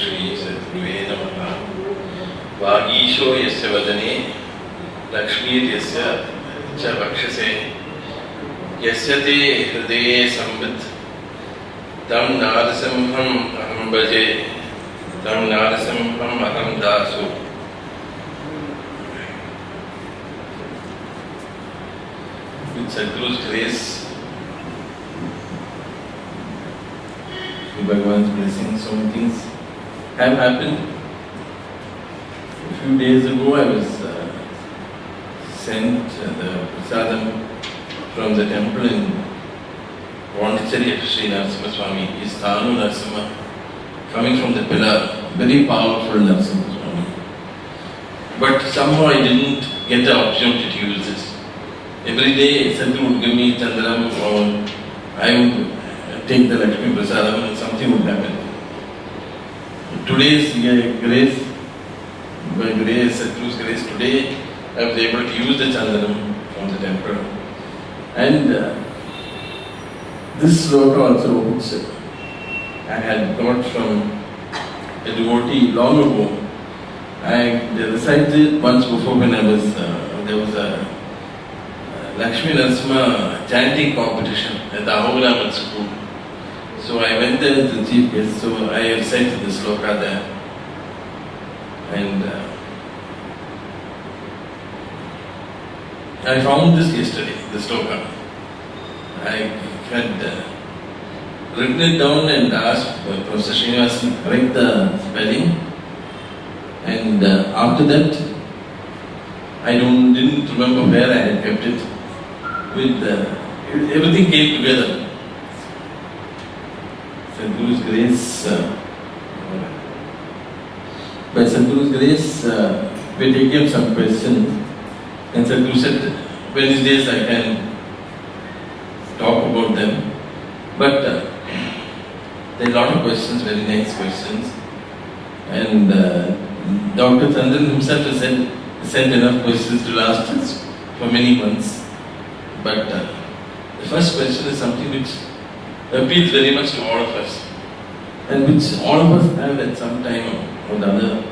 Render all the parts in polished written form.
Shri Sathguru Namaha. Vagisho yasya vadane, Lakshmi yasya cha vakshase, yasya te hridaye sambit, tam narasimham aham bhaje, tam narasimham aham dasu. With Sathguru's grace, with Bhagavan's blessing, so many things have happened. A few days ago, I was sent the prasadam from the temple in Pondicherry of Sri Narasimha Swami, his Thanu Narasimha, coming from the pillar, very powerful Narasimha Swami. But somehow I didn't get the opportunity to use this. Every day, Sathguru would give me Chandaram, or I would take the Lakshmi Prasadam and something would happen. Today's grace, by grace, Sathguru's grace, today I was able to use the Chandaram from the temple. And this sloka also, which I had got from a devotee long ago, I recited it once before when I was, there was a Lakshmi Narasimha chanting competition at the Ahobilam school. So I went there as the chief guest, so I recited the sloka there. And I found this yesterday, the sloka. I had written it down and asked Professor Srinivasan to correct the spelling. And after that, I didn't remember where I had kept it. With everything came together. Sathguru's grace, by Sathguru's grace, we taken some questions, and Sathguru said, when these days I can talk about them. But there are a lot of questions, very nice questions, and Dr. Chandran himself has sent enough questions to last us for many months. But the first question is something which appeals very much to all of us, and which all of us have at some time or the other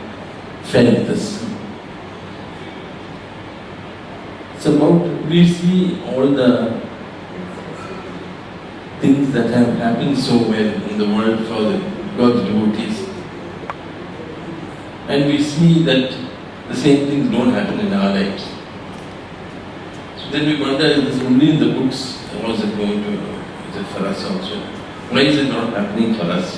felt this. It's about, we see all the things that have happened so well in the world for the God's devotees, and we see that the same things don't happen in our lives. Then we wonder, is this only in the books, or is it going to, is it for us also? Why is it not happening for us?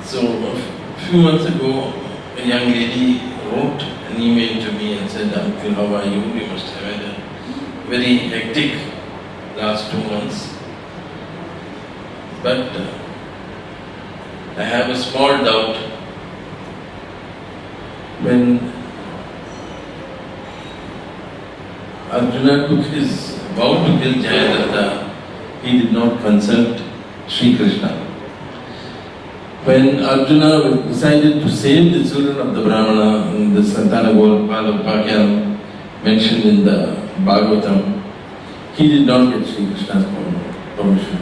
So a few months ago, a young lady wrote an email to me and said, Uncle, how are you? You must have had a very hectic last 2 months. But I have a small doubt. When Arjuna took his vow to kill Jayadratha, he did not consult Sri Krishna. When Arjuna decided to save the children of the Brahmana in the Santana Gopala Upakhyan mentioned in the Bhagavatam, he did not get Sri Krishna's permission.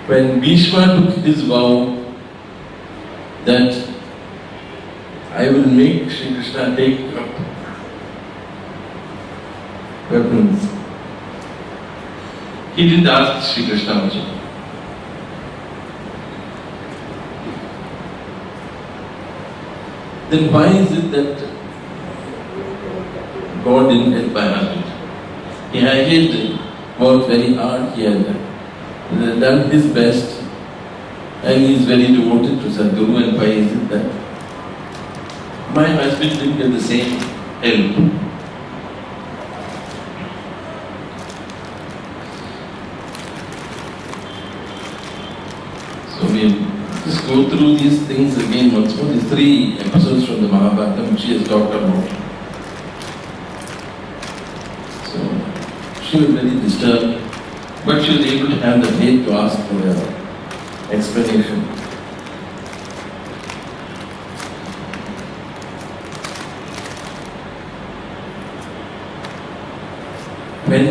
When Bhishma took his vow that I will make Sri Krishna take up weapons, he didn't ask Sri Krishna also. Then why is it that God didn't help my husband? He had worked very hard, he had done his best, and he is very devoted to Sathguru, and why is it that my husband didn't get the same help? So we'll just go through these things again once more, these 3 episodes from the Mahabharata which she has talked about. So she was very disturbed, but she was able to have the faith to ask for an explanation. When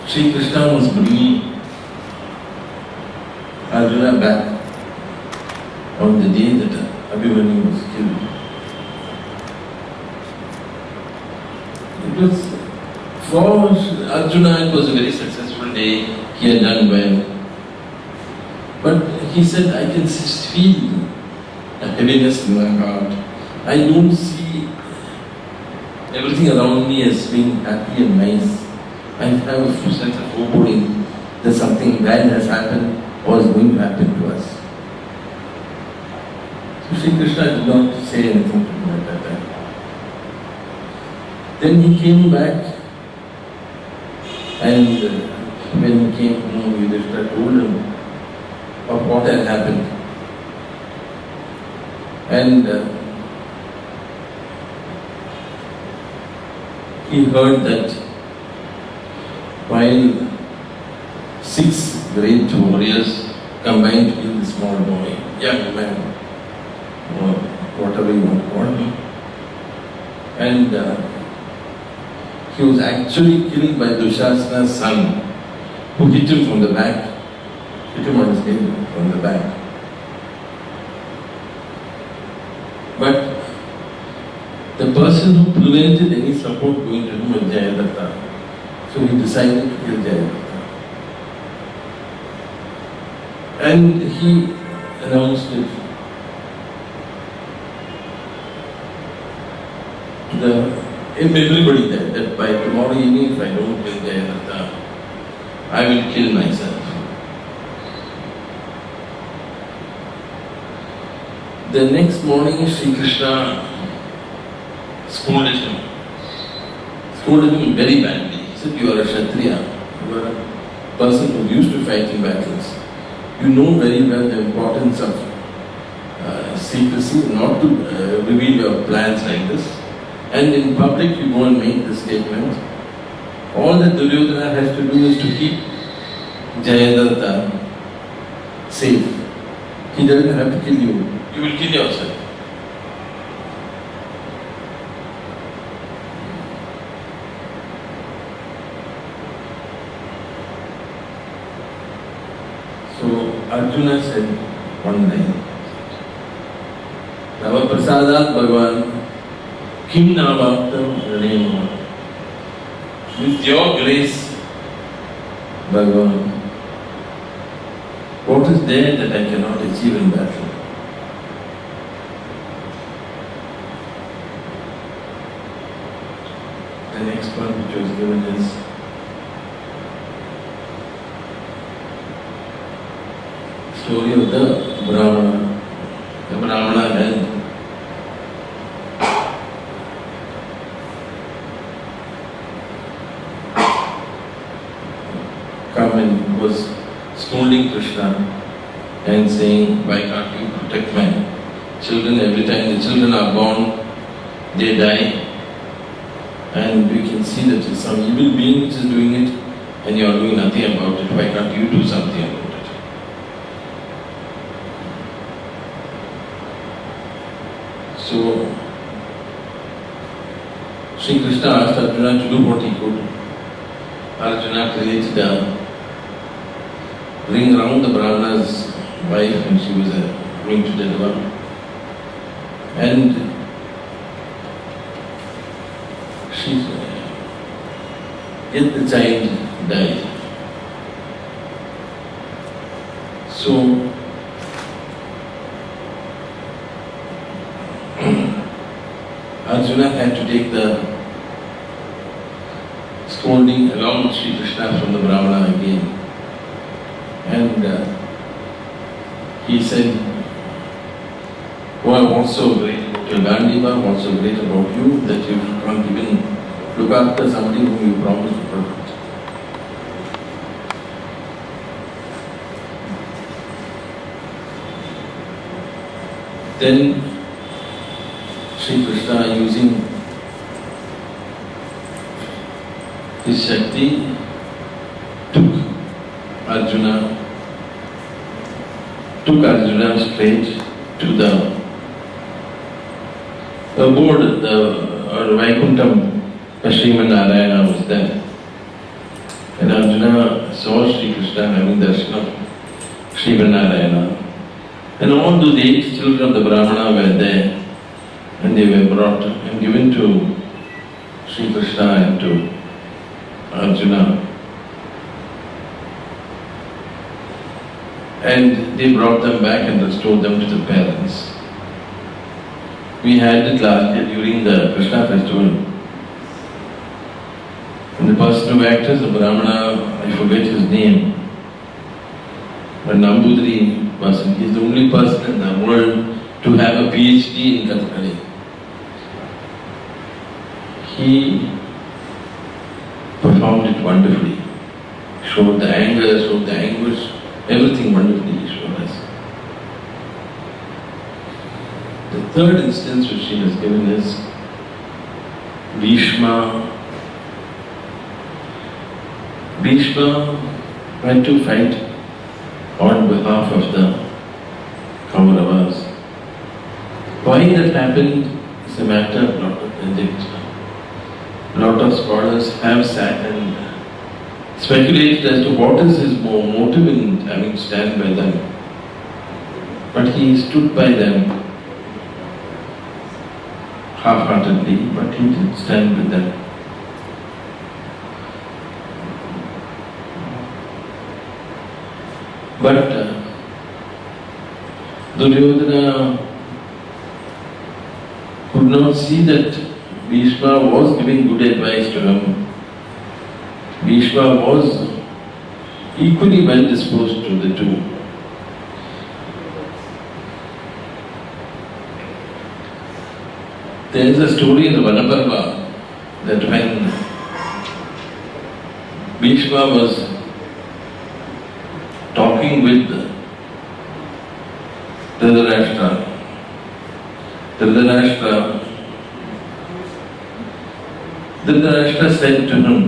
Sri Krishna was bringing Arjuna back on the day that Abhimanyu was killed. It was, for Arjuna, it was a very successful day. He had done well. But he said, I can feel a heaviness in my heart. I don't see everything around me as being happy and nice. I have a sense of foreboding that something bad has happened or is going to happen to us. So Sri Krishna did not say anything to him at that time. Then he came back, and when he came home, Yudhishthira told him of what had happened. And he heard that while 6 great warriors combined to kill the small boy, young man, or whatever you want to call him, and he was actually killed by Dushasana's son, who hit him from the back, hit him on his head from the back. But the person who prevented any support going to him was Jayadratha. So he decided to kill Jayadratha. And he announced it to everybody that by tomorrow evening, if I don't kill Jayadratha, I will kill myself. The next morning, Sri Krishna scolded him very badly. He said, you are a Kshatriya, you are a person who used to fight in battles. You know very well the importance of secrecy, not to reveal your plans like this. And in public you go and make this statement. All that Duryodhana has to do is to keep Jayadratha safe. He doesn't have to kill you. You will kill yourself. So Arjuna said one line, Nava Prasadat Bhagavan Kim Navaktam Ranema. With your grace, Bhagavan, what is there that I cannot achieve in battle? The next one which was given is story of the Brahmana. The Brahmana had come and was scolding Krishna and saying, why can't you protect my children? Every time the children are born, they die. And we can see that it's some evil being which is doing it, and you are doing nothing about it. Why can't you do something about it? So, Sri Krishna asked Arjuna to do what he could. Arjuna created a ring around the Brahmana's wife when she was going to deliver. And yet the child died. So Arjuna had to take the scolding along with Sri Krishna from the Brahmana again. And he said, what's so great about your Gandiva, what's so great about you that you can't even look after somebody whom you promised to protect? Then Sri Krishna, using his Shakti, took Arjuna straight to the abode, or Vaikuntham. Srimad Narayana was there. And Arjuna saw Sri Krishna having darshan of Srimad Narayana. And all those 8 children of the Brahmana were there, and they were brought and given to Sri Krishna and to Arjuna. And they brought them back and restored them to the parents. We had it last year during the Krishna festival. And the person who acted as the Brahmana, I forget his name, but Nambudri person, he is the only person in the world to have a PhD in Kathakali. He performed it wonderfully, showed the anger, showed the anguish, everything wonderfully he showed us. The third instance which he has given is Bhishma. Bhishma had to fight on behalf of the Kauravas. Why that happened is a matter of lot of conjecture. A lot of scholars have sat and speculated as to what is his motive in having to stand by them. But he stood by them half-heartedly, but he did stand with them. But Duryodhana could not see that Bhishma was giving good advice to him. Bhishma was equally well disposed to the two. There is a story in the Vanaparva that when Bhishma was talking with Dhritarashtra said to him,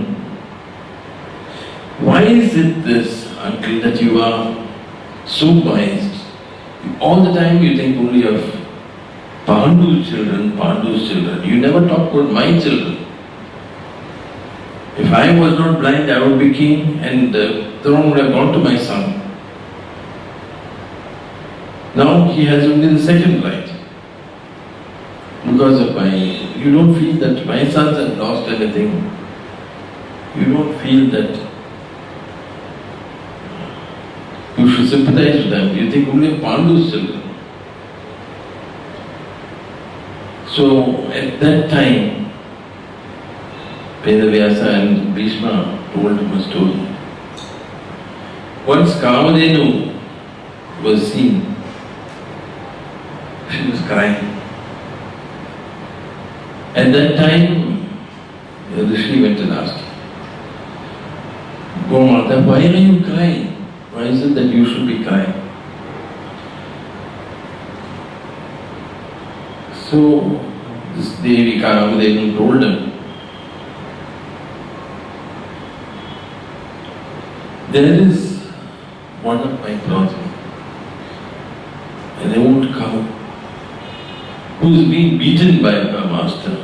"Why is it this, uncle, that you are so biased? All the time you think only of Pandu's children. You never talk about my children. If I was not blind, I would be king and the throne would have gone to my son. Now he has only the second right. Because of you don't feel that my sons have lost anything. You don't feel that you should sympathize with them. You think only of Pandu's children." So at that time, Vedavyasa and Bhishma told him a story. Once Kamadhenu was seen, she was crying. At that time, the Rishi went and asked, "Gomata, why are you crying? Why is it that you should be crying?" So, this Devi Kamadhenu told him, "There is one of my progeny, an old cow, who is being beaten by her master.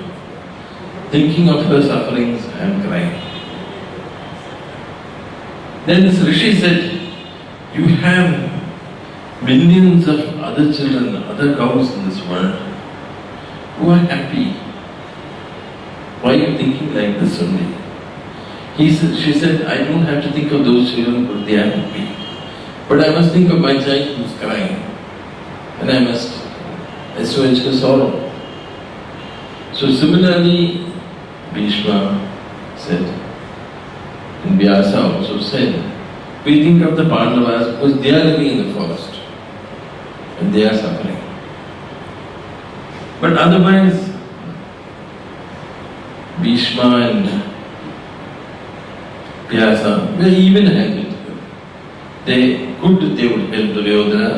Thinking of her sufferings, I am crying." Then this Rishi said, "You have millions of other children, other cows in this world, who are happy. Why are you thinking like this only?" She said, "I don't have to think of those children because they are happy. But I must think of my child who is crying. And I must assuage her sorrow." So similarly, Bhishma said, and Vyasa also said, we think of the Pandavas because they are living in the forest and they are suffering. But otherwise, Bhishma and Vyasa were even-handed. They would help Duryodhana.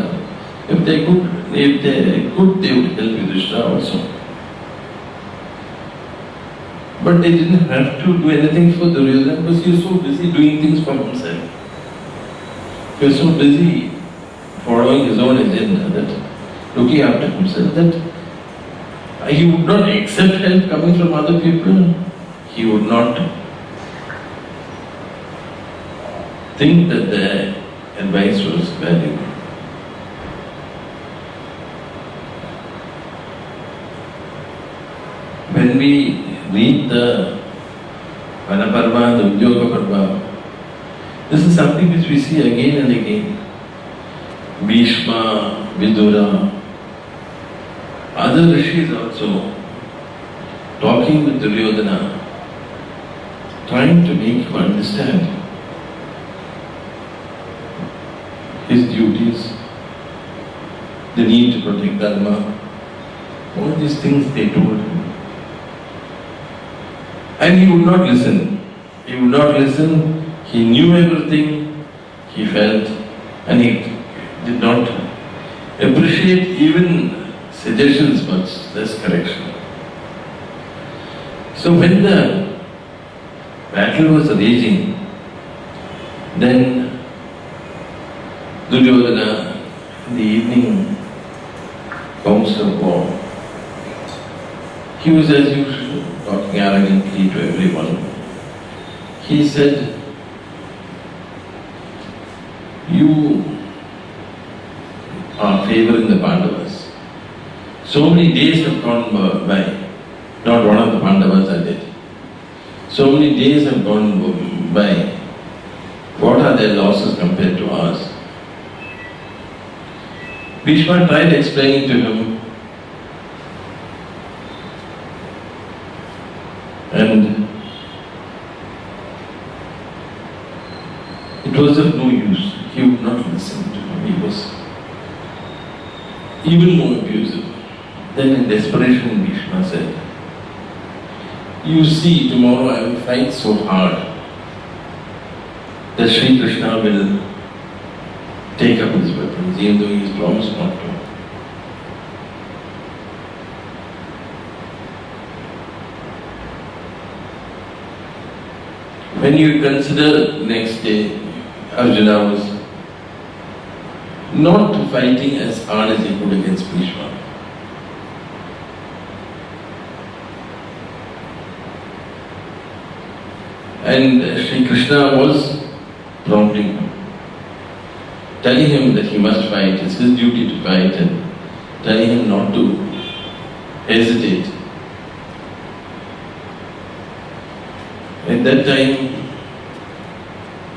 If they could, they would help Yudhishthira also. But they didn't have to do anything for Duryodhana because he was so busy doing things for himself. He was so busy following his own agenda, that looking after himself, that he would not accept help coming from other people. He would not think that their advice was valuable. we read the Vanaparva, the Udyoga Parva, this is something which we see again and again. Bhishma, Vidura, other rishis also talking with Duryodhana, trying to make him understand his duties, the need to protect Dharma, all these things they told him. And he would not listen. He would not listen. He knew everything. He felt, and he did not appreciate even suggestions much, less correction. So when the battle was raging, then Duryodhana, in the evening council of war, he was as usual talking arrogantly to everyone. He said, "You are favouring the Pandavas. So many days have gone by. Not one of the Pandavas are dead. So many days have gone by. What are their losses compared to ours?" Bhishma tried explaining to him, and it was of no use. He would not listen to him. He was even more abusive. Then in desperation, Bhishma said, "You see, tomorrow I will fight so hard that Sri Krishna will take up his weapons, even though he has promised not to." When you consider next day, Arjuna was not fighting as hard as he could against Bhishma. And Sri Krishna was prompting him, telling him that he must fight, it's his duty to fight, and telling him not to hesitate. At that time,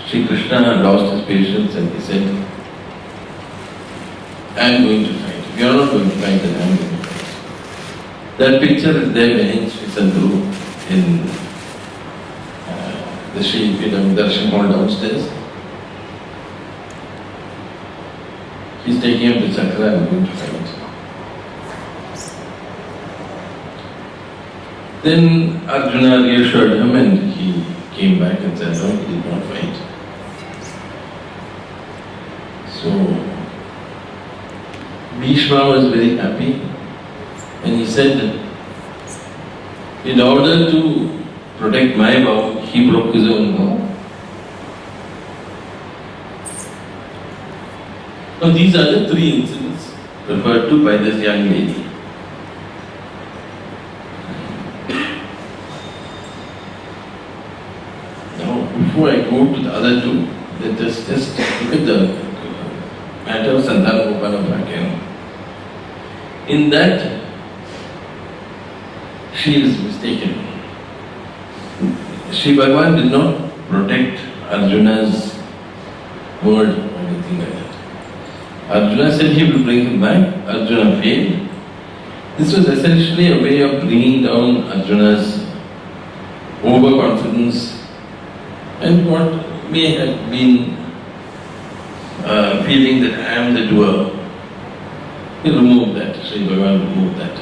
Sri Krishna lost his patience and he said, "I am going to fight. If you are not going to fight, then I am going to fight." That picture is there behind Sri Sathguru in the Sri Peetam Darshan hall downstairs. He's taking up the chakra and going to fight. Then Arjuna reassured him and he came back and said, "No, he did not fight." So Bhishma was very happy and he said that in order to protect my vow, he broke his own vow. Now these are the three incidents referred to by this young lady. Now before I go to the other two, let us just look at the matter of Santana. In that, she is mistaken. Sri Bhagavan did not protect Arjuna's word or anything like that. Arjuna said he will bring him back. Arjuna failed. This was essentially a way of bringing down Arjuna's overconfidence and what may have been feeling that I am the doer. He removed that. Sri Bhagavan removed that.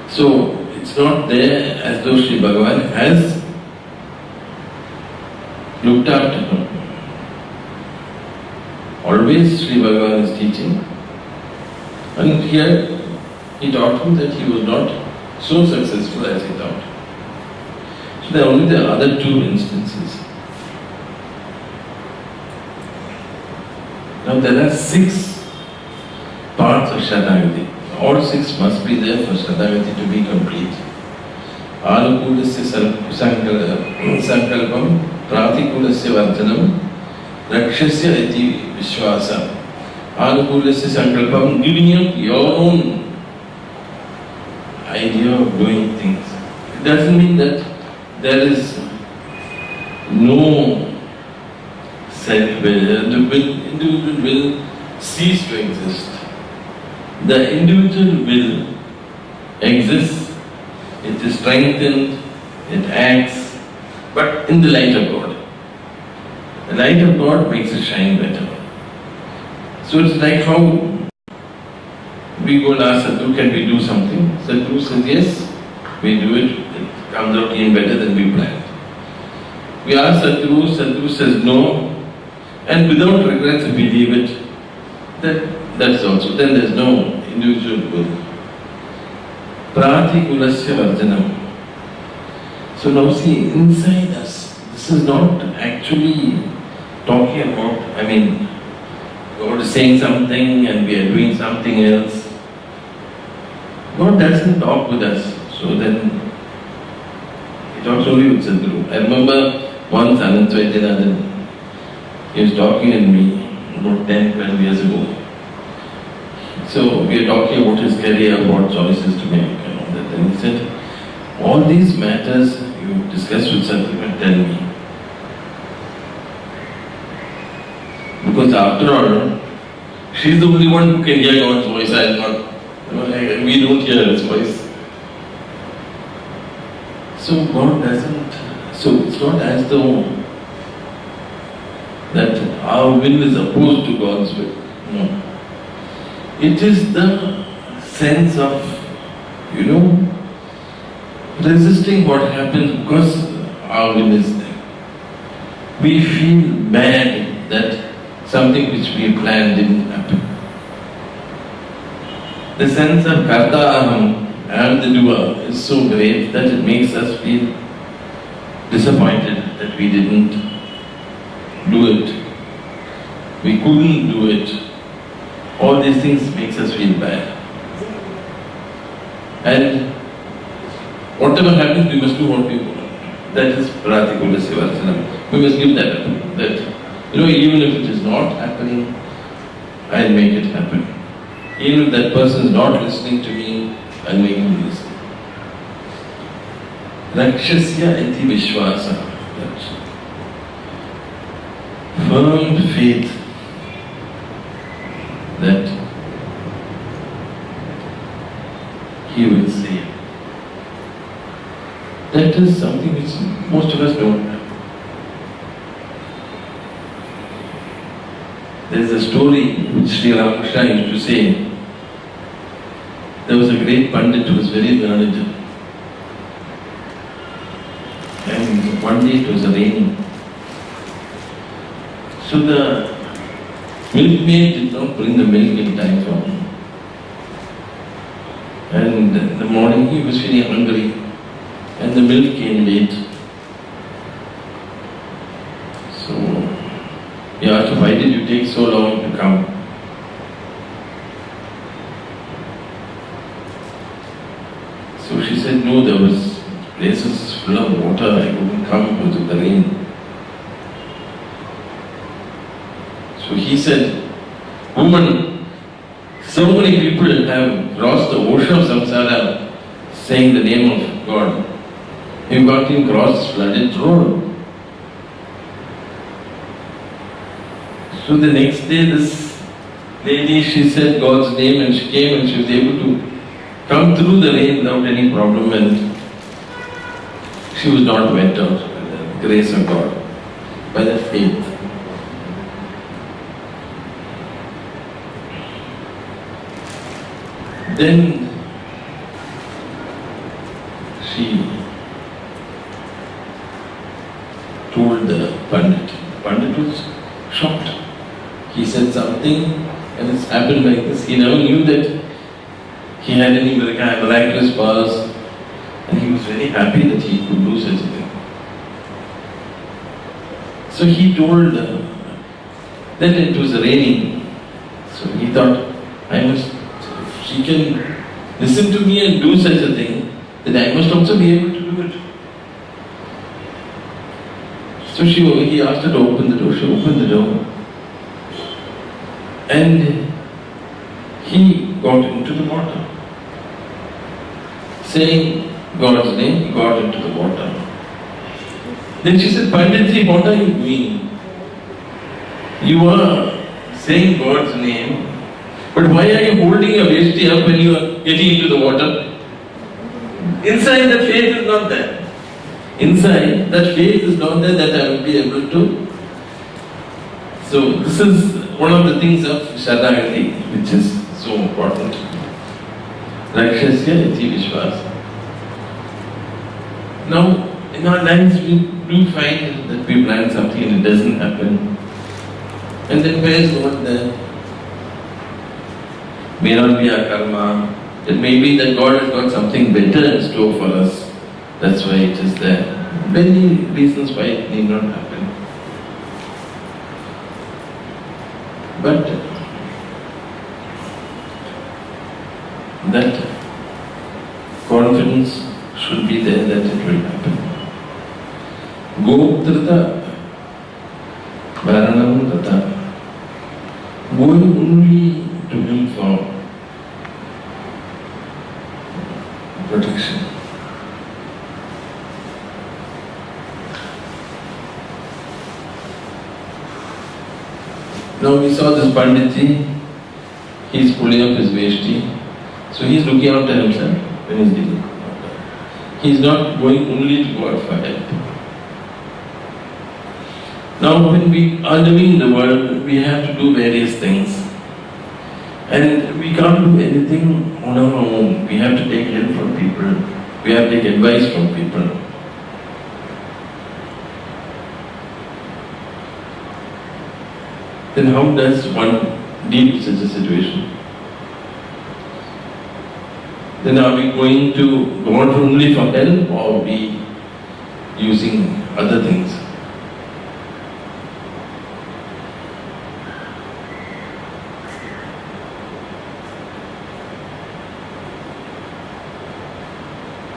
So it's not there as though Sri Bhagavan has looked after him. Always Sri Bhagavan is teaching, and here he taught him that he was not so successful as he thought. So there are only the other two instances. Now there are 6 parts of Saranagati. All 6 must be there for Saranagati to be complete. Anukulasya sankalpam, pratikulasya vartanam, rakshasya iti vishwasa. Anukulasya sankalpam, giving up your own idea of doing things. doesn't mean that there is no self-will. The individual will cease to exist. The individual will exists, it is strengthened, it acts, but in the light of God. The light of God makes it shine better. So it's like how we go and ask Sathguru, can we do something? Sathguru says, yes, we do it. It comes out even better than we planned. We ask Sathguru, Sathguru says no, and without regrets we leave it. That's also, then there's no individual will. Pratikulasya varjanam. So now see, inside us, this is not actually talking about, God is saying something and we are doing something else. God doesn't talk with us. So then, He talks only with Sathguru. I remember once Advaitha, he was talking to me about 10-12 years ago. So we are talking about his career, what choices to make and all that. And he said, all these matters you discuss with Sathguru and tell me. Because after all, she's the only one who can hear God's voice. I am not. We don't hear His voice. So God doesn't. So it's not as though that our will is opposed to God's will. No. It is the sense of, resisting what happens because our will is there. We feel bad that something which we planned didn't happen. The sense of karta aham, I am the doer, is so great that it makes us feel disappointed that we didn't do it. We couldn't do it. All these things makes us feel bad. And whatever happens, we must do what we want. That is pratikulasya varjanam. We must give that up. That, even if it is not happening, I'll make it happen. Even if that person is not listening to me, I'll make him listen. Rakshasya iti vishwasa. Firm faith that He will save. That is something which most of us don't have. There is a story which Sri Ramakrishna used to say. There was a great Pandit who was very learned. And one day it was raining. So the milkmaid did not bring the milk in time for him. And in the morning he was feeling hungry and the milk came late. So he asked her, why did you take so long to come? So she said, no, there was places full of water, I couldn't come because of the rain. So he said, woman, so many people have crossed the ocean of samsara saying the name of God. You've got him crossed flooded road. So the next day this lady, she said God's name and she came and she was able to come through the rain without any problem and she was not wet out by the grace of God, by the faith. Then she told the Pandit. The Pandit was shocked. He said something and it's happened like this. He never knew that he had any miraculous powers and he was very happy that he could do such a thing. So he told that it was raining. So he thought, if she can listen to me and do such a thing, then I must also be able to do it. So he asked her to open the door. She opened the door. And he got into the water, saying, God's name, he got into the water. Then she said, Panditji, what are you doing? You are saying God's name, but why are you holding your veshti up when you are getting into the water? Inside that faith is not there. Inside that faith is not there that I will be able to. So this is one of the things of Saranagati which is so important. Rakshasya iti vishwas. Now in our lives we do find that we plan something and it doesn't happen. And then where is God there? May not be our karma. It may be that God has got something better in store for us. That's why it is there. Many reasons why it need not happen. But that confidence should be there that it will happen. Gotrata Varanam Tata. Going only to Him for protection. Now we saw this Panditji, he is pulling up his veshti, so he is looking after himself when he is getting water. He is not going only to God for help. Now when we are living in the world, we have to do various things. And we can't do anything on our own. We have to take help from people. We have to take advice from people. Then how does one deal with such a situation? Then are we going to go on only for help or are we using other things?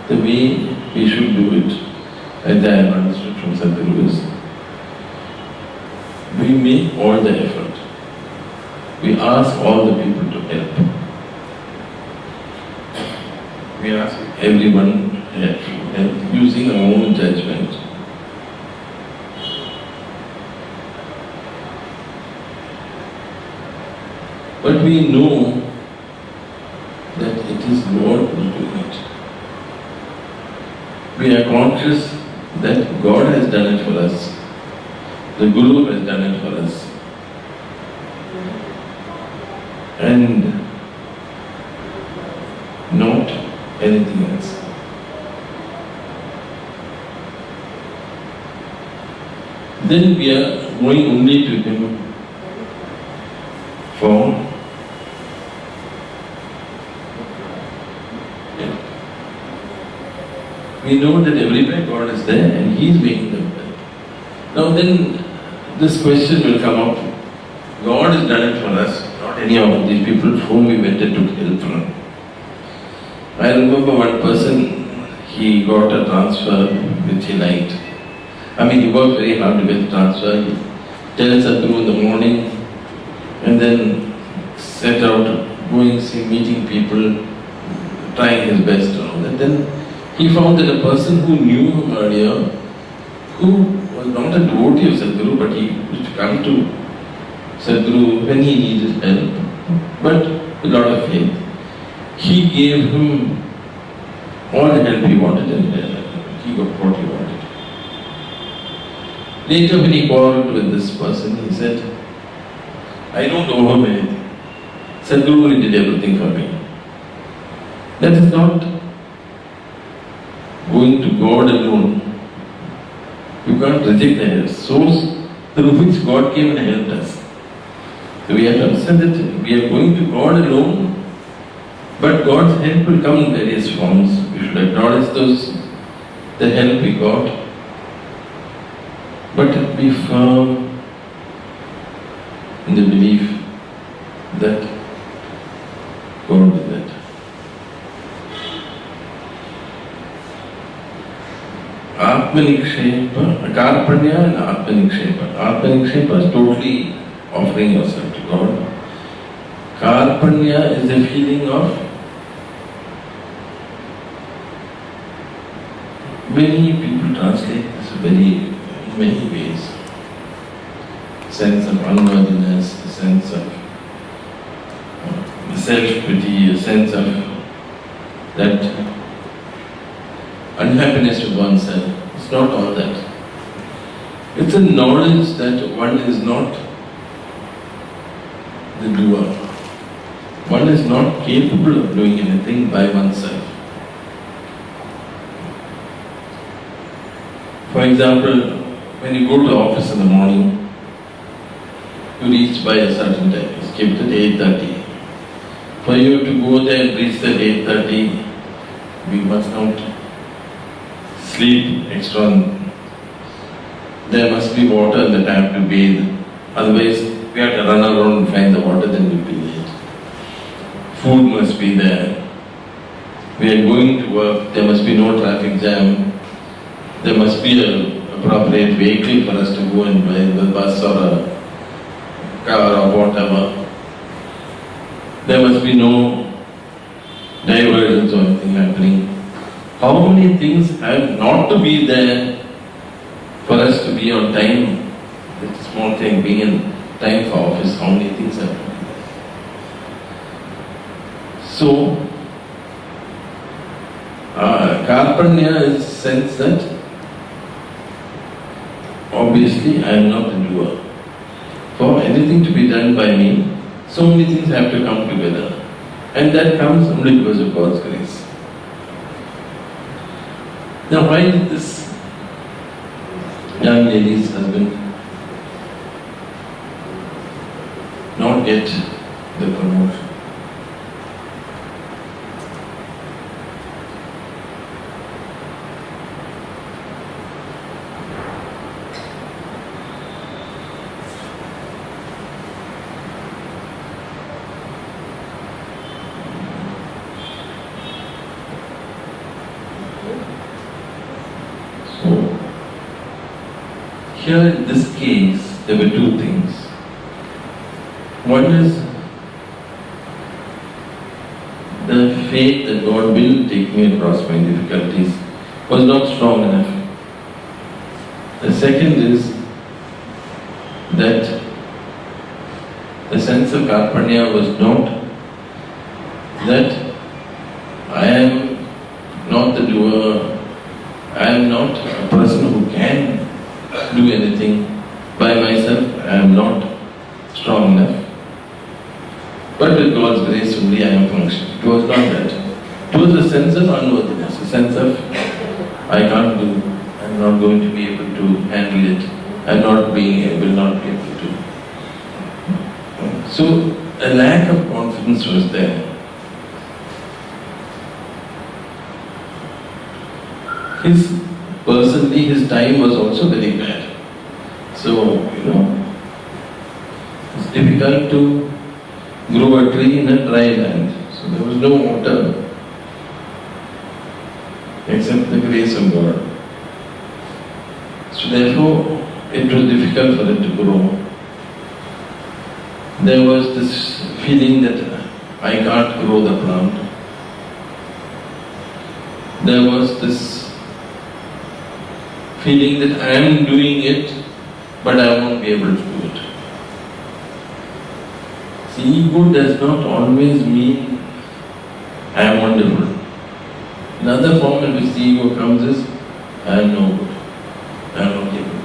The way we should do it, as I have understood from Sathguru, is we make all the effort. We ask all the people to help. We ask everyone help using our own judgment. But we know that it is God who is doing it. We are conscious that God has done it for us. The Guru has done it for us. And not anything else. Then we are going only to Him for help. We know that everywhere God is there and He is making them help. Now then, this question will come up. God has done it for us, not any of these people whom we went and took help from. I remember one person, he got a transfer which he liked. I mean, he worked very hard to get the transfer. He tells Sathguru in the morning and then set out going, meeting people, trying his best and all that. Then he found that a person who knew him earlier, who was not a devotee of Sathguru, but he used to come to Sathguru when he needed help, but with a lot of faith. He gave him all the help he wanted and he got what he wanted. Later when he quarreled with this person, he said, I don't owe him anything. Sathguru did everything for me. That is not going to God alone. You can't reject the source through which God came and helped us. So we have to understand that we are going to God alone, but God's help will come in various forms. We should acknowledge the help we got, but be firm in the belief that God is that. Atmanikshepa, Karpanya and Atmanikshepa. Atmanikshepa is totally offering yourself to God. Karpanya is the feeling of Many people translate this in many ways. Sense of unworthiness, a sense of self-pity, a sense of that unhappiness with oneself. It's not all that. It's a knowledge that one is not the doer. One is not capable of doing anything by oneself. For example, when you go to the office in the morning, you reach by a certain time. It's kept at 8:30. For you to go there and reach at 8:30, we must not sleep extra. There must be water in the tap to bathe. Otherwise, we have to run around and find the water, then we'll be late. Food must be there. We are going to work, there must be no traffic jam. There must be an appropriate vehicle for us to go and buy, the bus or a car or whatever. There must be no diversions or anything happening. How many things have not to be there for us to be on time? It's a small thing, being in time for office, how many things have to be there? So, Karpanya is the sense that obviously I am not the doer. For anything to be done by me, so many things have to come together. And that comes only because of God's grace. Now, why did this young lady's husband not get the promotion? Here in this case, there were two things. One is the faith that God will take me across my difficulties was not strong enough. The second is that the sense of Karpanya was not that I am not the doer, I am not a person who can do anything by myself, I am not strong enough. But with God's grace only I am functioning. It was not that. It was a sense of unworthiness, a sense of I can't do, I am not going to be able to handle it, I will not be able to. So a lack of confidence was there. Personally, his time was also very bad. So, it's difficult to grow a tree in a dry land. So there was no water except the grace of God. So therefore, it was difficult for it to grow. There was this feeling that I can't grow the plant. There was this feeling that I am doing it, but I won't be able to do it. See, ego does not always mean I am wonderful. Another form in which the ego comes is I am no good, I am not able to.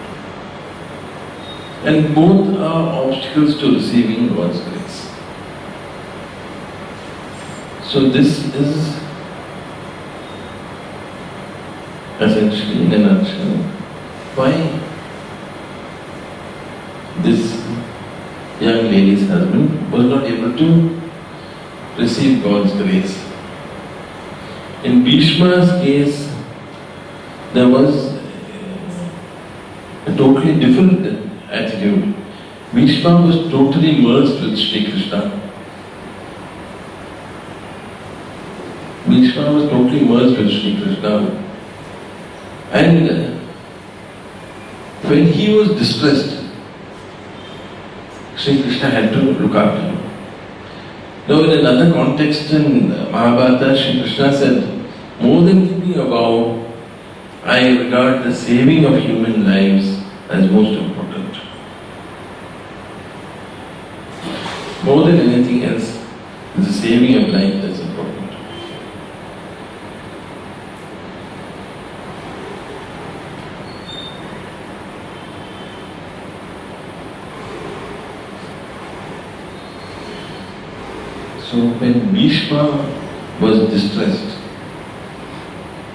And both are obstacles to receiving God's grace. So this is essentially, in a nutshell, why this young lady's husband was not able to receive God's grace. In Bhishma's case, there was a totally different attitude. Bhishma was totally merged with Sri Krishna. Bhishma was totally merged with Sri Krishna. And when he was distressed, Sri Krishna had to look after him. Now in another context in Mahabharata, Sri Krishna said, more than keeping a vow, I regard the saving of human lives as most important. More than anything else, the saving of life that's important. So when Bhishma was distressed,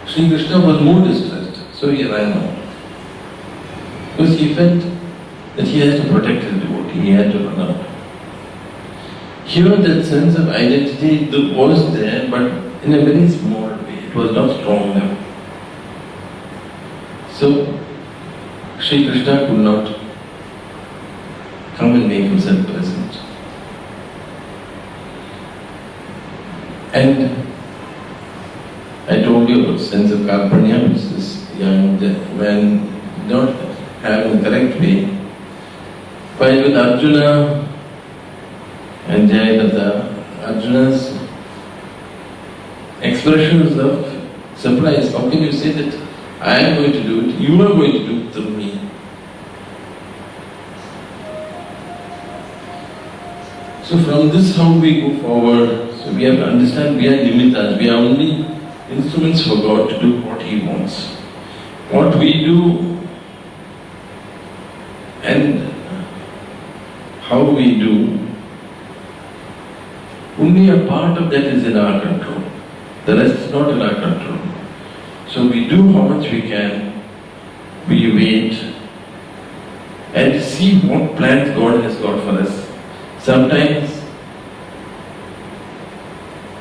Sri Krishna was more distressed, so he ran out. Because he felt that he has to protect his devotee, he had to run out. Here that sense of identity was there, but in a very small way, it was not strong enough. So Sri Krishna could not come and make himself present. And I told you about sense of karpanya, which this young man did not have in the correct way. While with Arjuna and Jayadratha, Arjuna's expressions of surprise. How can you say that I am going to do it, you are going to do it through me? So from this how we go forward. So we have to understand we are nimittas, we are only instruments for God to do what He wants. What we do and how we do, only a part of that is in our control. The rest is not in our control. So we do how much we can, we wait and see what plans God has got for us. Sometimes,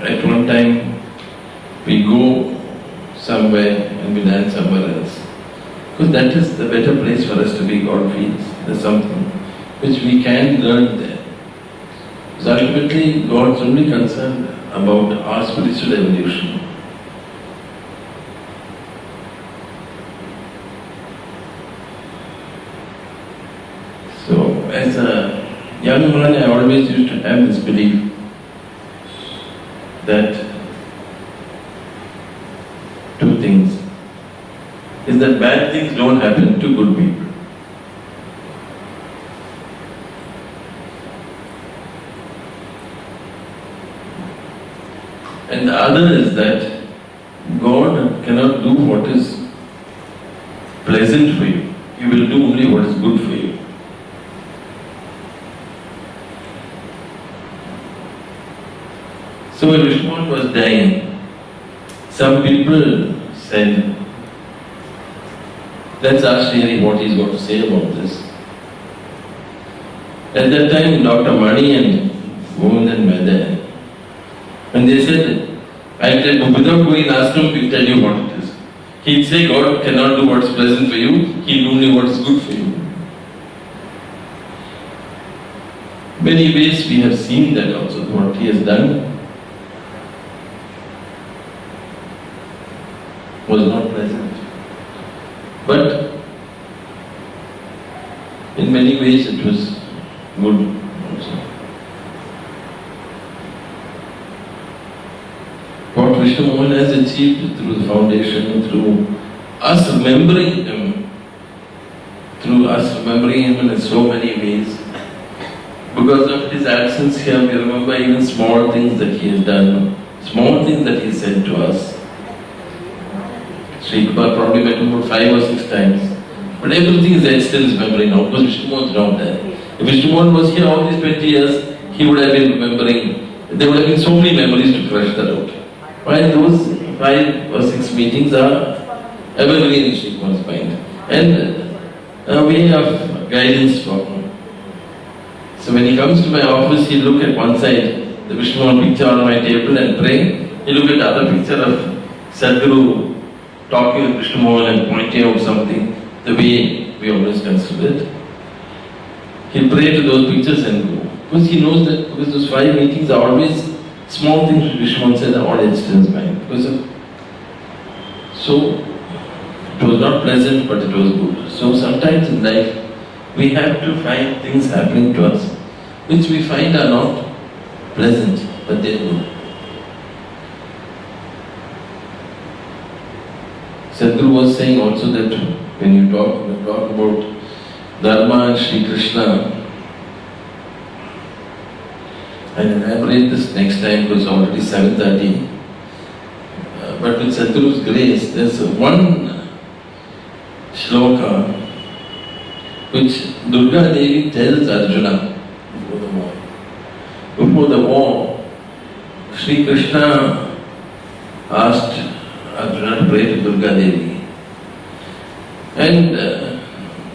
at one time, we go somewhere and we land somewhere else. Because that is the better place for us to be, God feels. There's something which we can learn there. So ultimately, God's only concerned about our spiritual evolution. So, as a young man, I always used to have this belief that two things is that bad things don't happen to good people. And the other is that God cannot do what is pleasant for you. He will do only what is good for you. So when Vishnu was dying, some people said, let's ask Srihari what he's got to say about this. At that time, Dr. Mani and Govindan were there. And they said, I'll tell you, without going and ask him, we'll tell you what it is. He'd say, God cannot do what's pleasant for you, He'll do only what's good for you. Many ways we have seen that also, what He has done was not pleasant. But in many ways it was good also. What Vishnu Mohan has achieved through the foundation, through us remembering Him, in so many ways. Because of His absence here, we remember even small things that He has done, small things that He said to us. Sri Krishna probably met him about 5 or 6 times. But everything is there still in his memory now, because Vishnu Mohan is not there. If Vishnu Mohan was here all these 20 years, he would have been remembering. There would have been so many memories to crush that out. While those 5 or 6 meetings are evergreen in Sri Mohan's mind. And a way of guidance for him. So when he comes to my office, he'll look at one side, the Vishnu Mohan picture on my table and pray. He'll look at the other picture of Sathguru talking with Krishna Mohan and pointing out something, the way we always consider it. He'll pray to those pictures and go. Because he knows that, because those 5 meetings are always small things which Vishnu Mohan said are all etched in his mind. So, it was not pleasant, but it was good. So sometimes in life, we have to find things happening to us, which we find are not pleasant, but they're good. Sathguru was saying also that when you talk about Dharma and Sri Krishna, I'll elaborate this next time because it's already 7:30. But with Sathguru's grace, there's one shloka which Durga Devi tells Arjuna before the war. Before the war, Sri Krishna asked Arjuna to pray to Durga Devi. And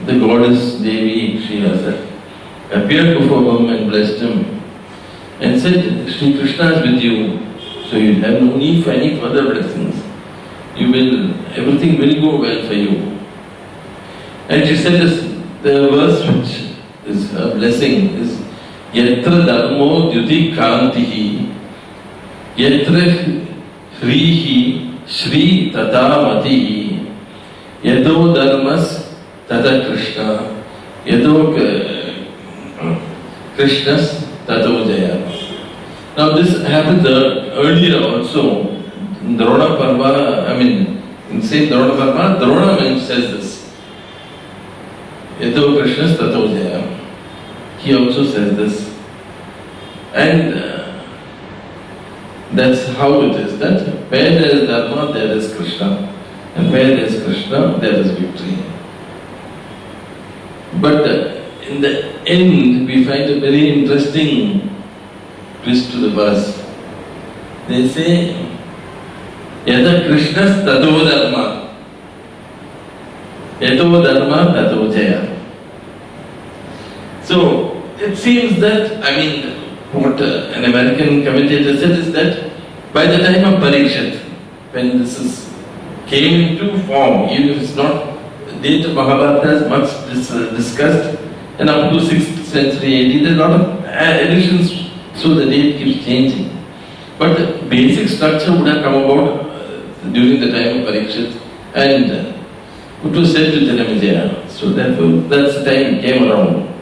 the goddess Devi, she herself, appeared before him and blessed him and said, Sri Krishna is with you, so you have no need for any further blessings. Everything will go well for you. And she said this, the verse which is her blessing is Yatra Dharmo Dyuti Kantihi Yatra Hrihi Shri Tata Matihi Yado Dharmas Tata Krishna Yado Krishnas Tato Jaya. Now this happened earlier also. In Drona Parva, in same Drona Parva, Drona says this. Yado Krishnas Tato Jaya. He also says this. And that's how it is, that where there is Dharma, there is Krishna. And where there is Krishna, there is victory. But in the end, we find a very interesting twist to the verse. They say, Yada Krishnas Tato Dharma. Yato Dharma Tato Jaya. So, it seems that, what an American commentator said is that by the time of Parikshit, when this came into form, even if it's not, the date of Mahabharata is much discussed, and up to 6th century AD, there are a lot of additions, so the date keeps changing. But the basic structure would have come about during the time of Parikshit, and it was said to Janamejaya. So therefore, that's the time it came around.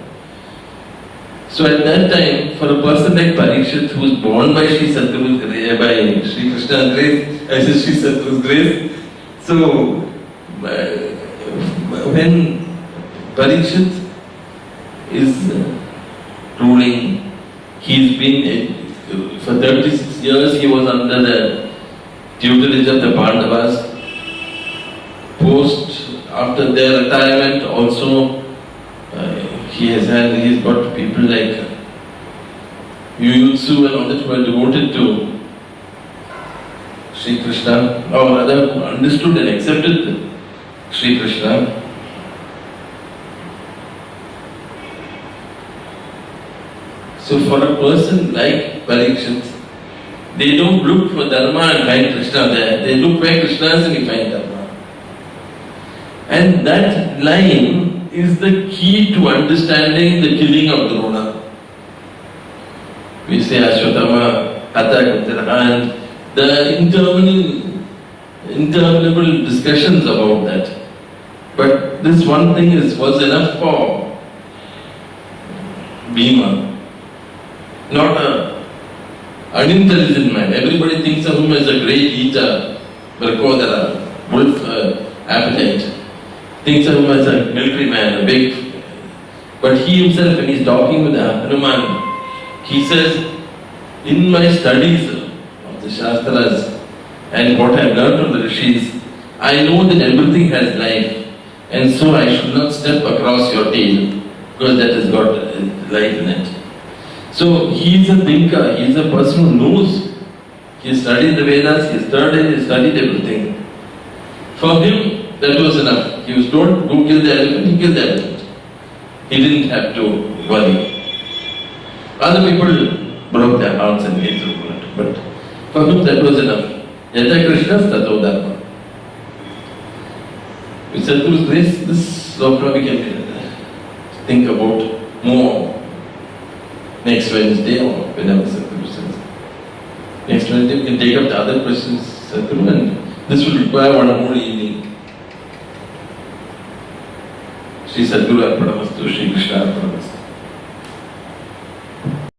So at that time, for a person like Parikshit, who was born by Sri Sathguru's grace, by Sri Krishna's grace, I said Sri Sathguru's grace. So when Parikshit is ruling, he's been, for 36 years he was under the tutelage of the Pandavas. After their retirement also, he's got people like Yuyutsu and all that who are devoted to Sri Krishna, or rather understood and accepted Sri Krishna. So for a person like Parikshit, they don't look for Dharma and find Krishna there. They look where Krishna is and he finds Dharma. And that line is the key to understanding the killing of Drona. We say Ashwatthama, Hatha, and the interminable discussions about that. But this one thing was enough for Bhima. Not an unintelligent man. Everybody thinks of him as a great eater, Varkodara, wolf appetite. Thinks of him as a military man, a big. But he himself, when he's talking with Hanuman, he says, in my studies of the Shastras and what I have learned from the Rishis, I know that everything has life, and so I should not step across your tail, because that has got life in it. So he is a thinker, he is a person who knows. He has studied the Vedas, he has studied everything. For him, that was enough. He was told, go kill the elephant, he killed the elephant. He didn't have to worry. Other people broke their hearts and made through it, but for him that was enough. Yata Krishnas Tato Dharma. With Sathguru's grace, this sloka we can think about more next Wednesday or whenever Sathguru says. Next Wednesday we can take up the other questions, Sathguru, and this will require one more evening. Shri Sathguru Arpanamastu, Shri Krishna